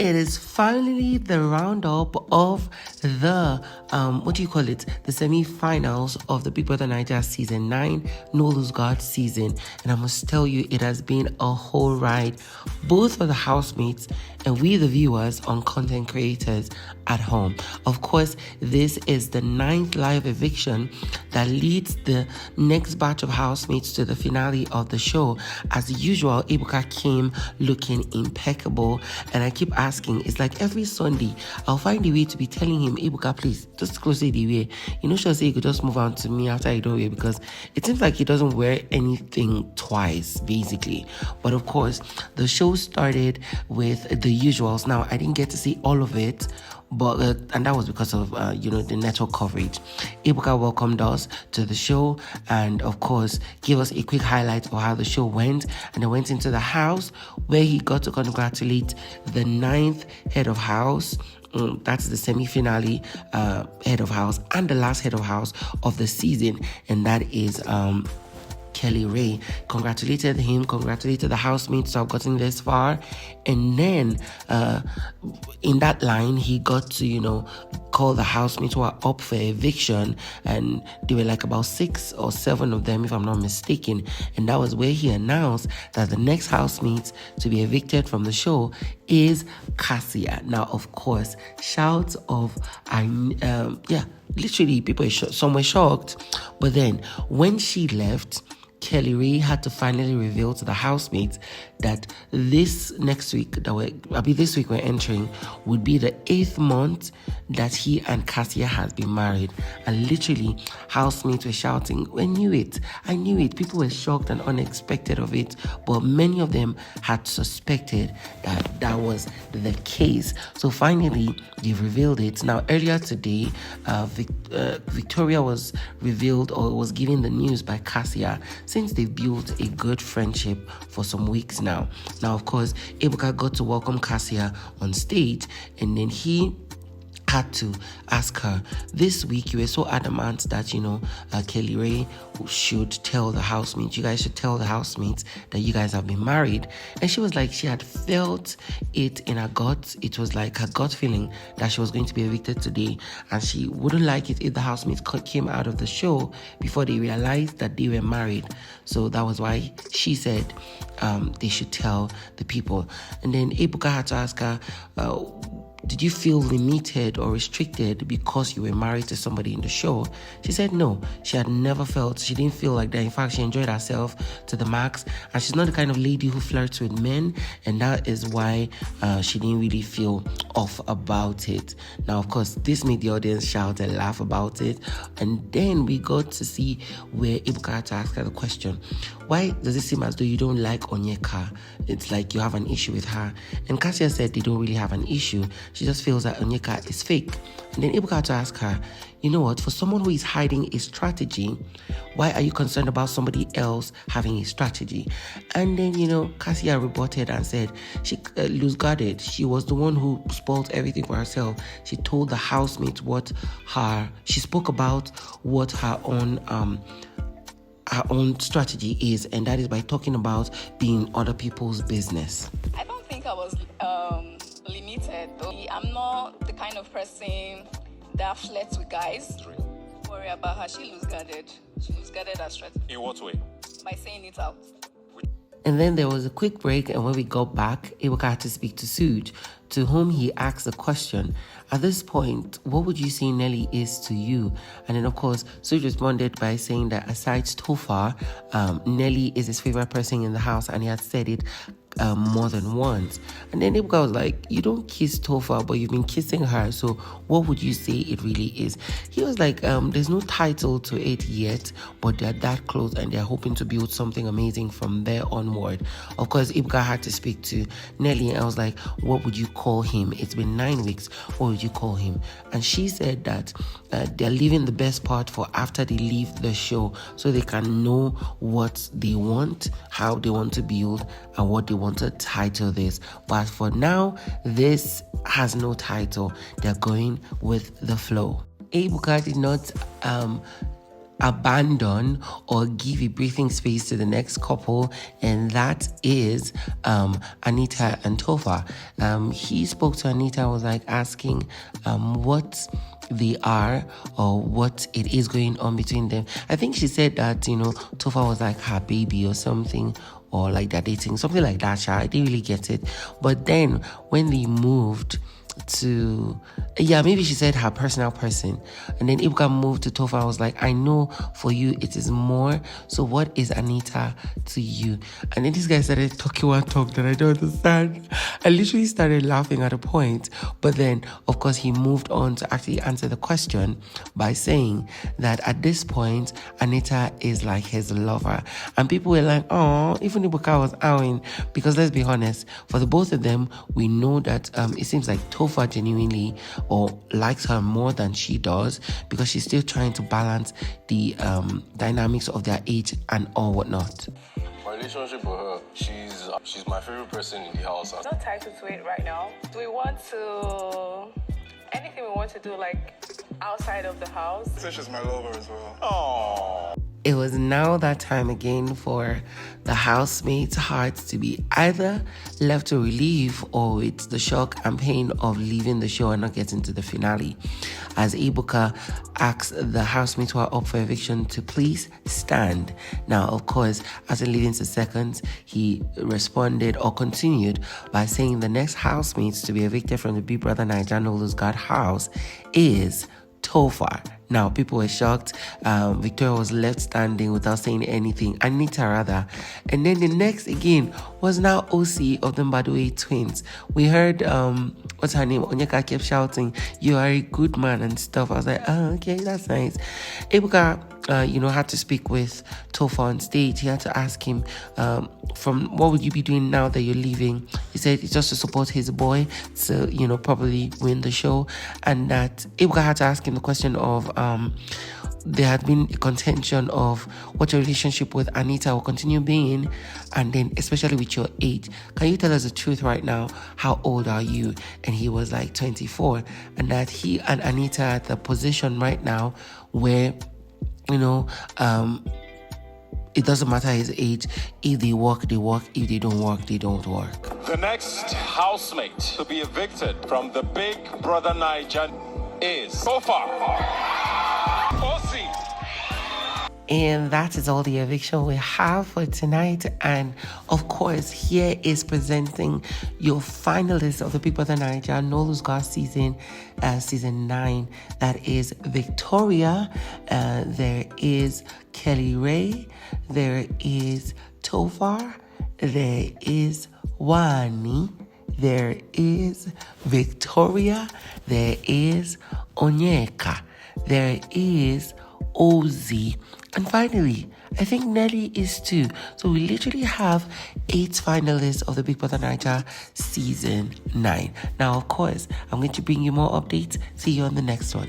It is finally the roundup of the the semi-finals of the Big Brother Naija season 9 No Lose God season, and I must tell you, it has been a whole ride, both for the housemates and we the viewers on content creators at home. Of course, this is the 9th live eviction that leads the next batch of housemates to the finale of the show. As usual, Ebuka came looking impeccable, and I keep asking, it's like every Sunday I'll find a way to be telling him, Ebuka, please just close it the way. She'll say he could just move on to me after I don't wear, because it seems like he doesn't wear anything twice, basically. But of course, the show started with the usuals. Now, I didn't get to see all of it, but and that was because of the network coverage. Ebuka welcomed us to the show and of course gave us a quick highlight of how the show went, and then went into the house where he got to congratulate the 9th head of house. That's the semi-finale head of house and the last head of house of the season, and that is Kelly Ray. Congratulated him, congratulated the housemates to have gotten this far, and then in that line he got to call the housemates who are up for eviction, and there were like about 6 or 7 of them if I'm not mistaken, and that was where he announced that the next housemate to be evicted from the show is Kassia. Now, of course, shouts of literally people some were shocked, but then when she left, Kelly Ray had to finally reveal to the housemates that this week we're entering would be the 8th month that he and Kassia has been married. And literally, housemates were shouting, I knew it. People were shocked and unexpected of it, but many of them had suspected that was the case. So finally, they've revealed it. Now, earlier today, Victoria was revealed, or was given the news by Kassia, since they've built a good friendship for some weeks now. Now, of course, Ebuka got to welcome Kassia on stage, and then he had to ask her, this week you were so adamant that Kelly Ray should tell the housemates, you guys should tell the housemates that you guys have been married. And she was like, she had felt it in her gut. It was like her gut feeling that she was going to be evicted today, and she wouldn't like it if the housemates came out of the show before they realized that they were married. So that was why she said they should tell the people. And then Ebuka had to ask her, did you feel limited or restricted because you were married to somebody in the show? She said no, she didn't feel like that. In fact, she enjoyed herself to the max, and she's not the kind of lady who flirts with men, and that is why she didn't really feel off about it. Now, of course, this made the audience shout and laugh about it, and then we got to see where Ebuka had to ask her the question, why does it seem as though you don't like Onyeka? It's like you have an issue with her. And Kassia said they don't really have an issue. She just feels that Onyeka is fake. And then Ebuka had to ask her, you know what, for someone who is hiding a strategy, why are you concerned about somebody else having a strategy? And then, Kassia rebutted and said she loose-guarded. She was the one who spoiled everything for herself. She told the housemates she spoke about what her own strategy is, and that is by talking about being other people's business. I don't think I was limited, though. I'm not the kind of person that flirts with guys. Don't worry about her. She loose-guarded. She loose-guarded her strategy. In what way? By saying it out. And then there was a quick break, and when we got back, Ebuka had to speak to Suj, to whom he asked the question, at this point, what would you say Nelly is to you? And then, of course, Suj responded by saying that aside Topher, Nelly is his favorite person in the house, and he had said it more than once. And then Ebuka was like, you don't kiss Topher, but you've been kissing her, so what would you say it really is? He was like, there's no title to it yet, but they're that close, and they're hoping to build something amazing from there onward. Of course, Ebuka had to speak to Nelly, and I was like, what would you call him? It's been 9 weeks. What would you call him? And she said that they're leaving the best part for after they leave the show, so they can know what they want, how they want to build, and what they want to title this. But for now, this has no title. They're going with the flow. Ebuka did not abandon or give a breathing space to the next couple, and that is Anita and Topher. He spoke to Anita, was like asking what they are or what it is going on between them. I think she said that, Topher was like her baby or something, or like they're dating, something like that. I didn't really get it. But then when they moved to, maybe she said her personal person, and then Ebuka moved to Topher. I was like, I know for you it is more, so what is Anita to you? And then this guy started talking one talk that I don't understand. I literally started laughing at a point, but then of course he moved on to actually answer the question by saying that at this point Anita is like his lover, and people were like, oh, even Ebuka was outing, because let's be honest, for the both of them, we know that it seems like Topher genuinely or likes her more than she does, because she's still trying to balance the dynamics of their age and all whatnot. My relationship with her, she's my favorite person in the house. I'm not tied to it right now. Do we want to anything we want to do like outside of the house? She's my lover as well. Aww. It was now that time again for the housemates' hearts to be either left to relief or with the shock and pain of leaving the show and not getting to the finale. As Ebuka asked the housemates who are up for eviction to please stand. Now, of course, after leaving to seconds, he responded or continued by saying the next housemates to be evicted from the BBNaija Ebuka house is Topher. Now, people were shocked. Victoria was left standing without saying anything. Anita, rather. And then the next, again, was now Ocee of the Mbadue twins. We heard, what's her name? Onyeka kept shouting, you are a good man and stuff. I was like, oh, okay, that's nice. Ebuka, had to speak with Topher on stage. He had to ask him, from what would you be doing now that you're leaving? He said it's just to support his boy to, probably win the show. And that Ebuka had to ask him the question of, there had been a contention of what your relationship with Anita will continue being, and then especially with your age. Can you tell us the truth right now? How old are you? And he was like 24, and that he and Anita are at the position right now where, it doesn't matter his age. If they work, they work. If they don't work, they don't work. The next housemate to be evicted from the Big Brother Naija is Topher Kassia. And that is all the eviction we have for tonight. And of course, here is presenting your finalists of the Big Brother Naija No Lose God season 9. That is Victoria. There is Kelly Ray. There is Topher. There is Wani. There is Victoria. There is Onyeka. There is Ocee. And finally, I think Nelly is too. So we literally have 8 finalists of the Big Brother Naija season 9. Now, of course, I'm going to bring you more updates. See you on the next one.